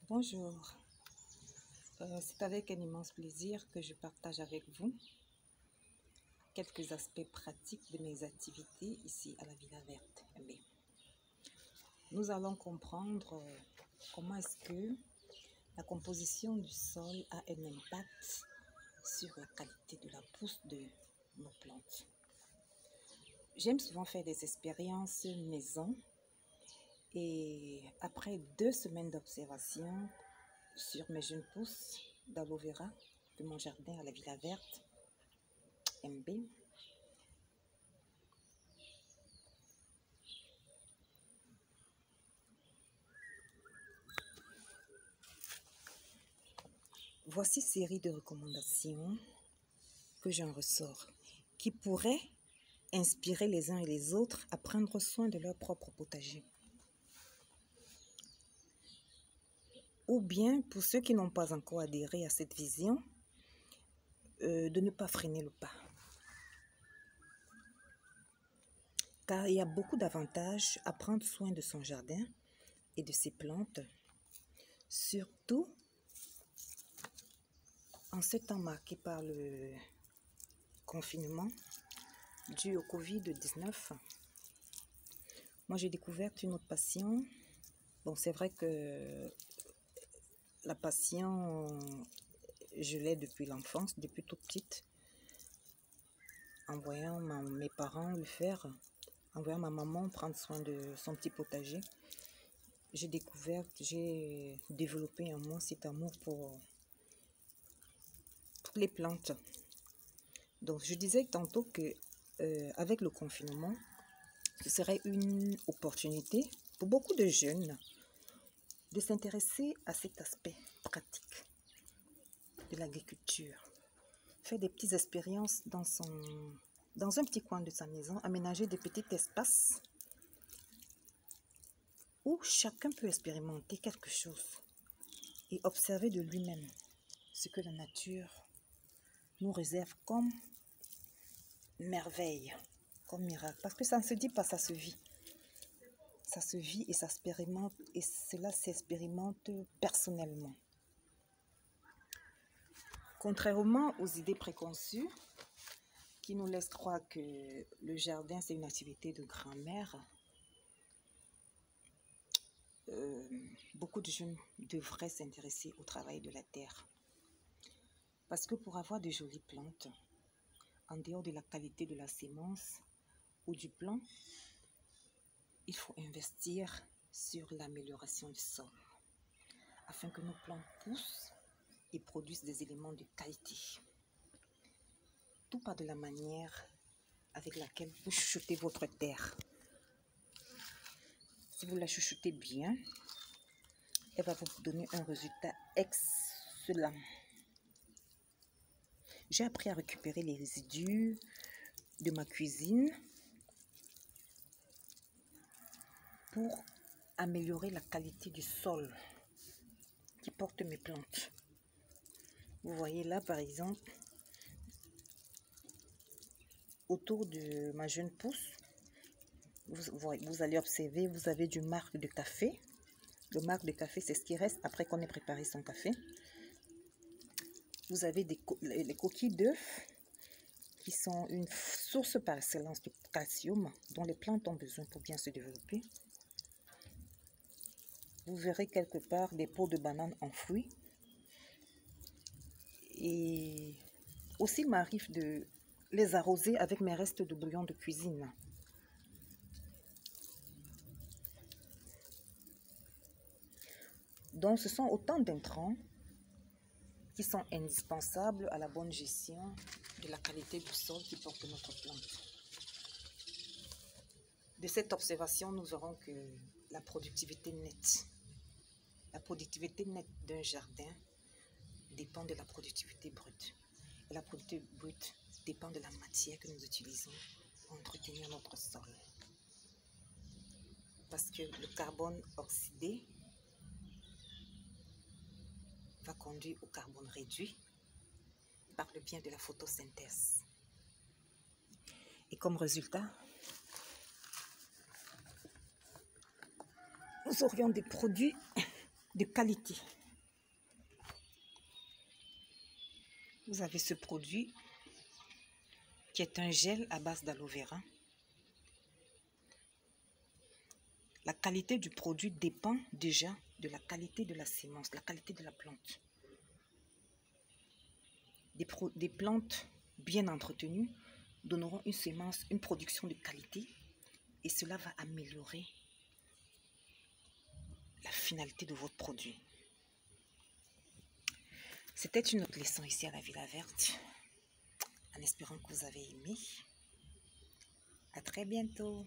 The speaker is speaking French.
Bonjour, c'est avec un immense plaisir que je partage avec vous quelques aspects pratiques de mes activités ici à la Villa Verte. Mais nous allons comprendre comment est-ce que la composition du sol a un impact sur la qualité de la pousse de nos plantes. J'aime souvent faire des expériences maison et après 2 semaines d'observation sur mes jeunes pousses d'aloe vera de mon jardin à la Villa Verte, MB, voici série de recommandations que j'en ressors qui pourraient inspirer les uns et les autres à prendre soin de leur propre potager. Ou bien, pour ceux qui n'ont pas encore adhéré à cette vision, de ne pas freiner le pas. Car il y a beaucoup d'avantages à prendre soin de son jardin et de ses plantes, surtout en ce temps marqué par le confinement dû au Covid-19. Moi, j'ai découvert une autre passion. Bon, c'est vrai que la passion, je l'ai depuis l'enfance, depuis toute petite, en voyant mes parents le faire, en voyant ma maman prendre soin de son petit potager. J'ai développé en moi cet amour pour toutes les plantes. Donc, je disais tantôt que avec le confinement, ce serait une opportunité pour beaucoup de jeunes de s'intéresser à cet aspect pratique de l'agriculture. Faire des petites expériences dans un petit coin de sa maison, aménager des petits espaces où chacun peut expérimenter quelque chose et observer de lui-même ce que la nature nous réserve comme merveille, comme miracle. Parce que ça ne se dit pas, ça se vit. Ça se vit et ça s'expérimente, et cela s'expérimente personnellement. Contrairement aux idées préconçues qui nous laissent croire que le jardin c'est une activité de grand-mère, beaucoup de jeunes devraient s'intéresser au travail de la terre. Parce que pour avoir de jolies plantes, en dehors de la qualité de la sémence ou du plant, il faut investir sur l'amélioration du sol afin que nos plantes poussent et produisent des éléments de qualité. Tout part de la manière avec laquelle vous chuchotez votre terre. Si vous la chuchotez bien, elle va vous donner un résultat excellent. J'ai appris à récupérer les résidus de ma cuisine pour améliorer la qualité du sol qui porte mes plantes. Vous voyez là, par exemple, autour de ma jeune pousse, vous allez observer, vous avez du marc de café. Le marc de café, c'est ce qui reste après qu'on ait préparé son café. Vous avez les coquilles d'œufs qui sont une source par excellence de calcium dont les plantes ont besoin pour bien se développer. Vous verrez quelque part des peaux de bananes enfouies. Et aussi, il m'arrive de les arroser avec mes restes de bouillon de cuisine. Donc, ce sont autant d'intrants qui sont indispensables à la bonne gestion de la qualité du sol qui porte notre plante. De cette observation, nous verrons que la productivité nette d'un jardin dépend de la productivité brute. Et la productivité brute dépend de la matière que nous utilisons pour entretenir notre sol. Parce que le carbone oxydé va conduire au carbone réduit par le biais de la photosynthèse. Et comme résultat, nous aurions des produits de qualité. Vous avez ce produit qui est un gel à base d'aloe vera. La qualité du produit dépend déjà de la qualité de la sémence, la qualité de la plante. Des plantes bien entretenues donneront une sémence, une production de qualité et cela va améliorer la finalité de votre produit. C'était une autre leçon ici à la Villa Verte, en espérant que vous avez aimé. À très bientôt.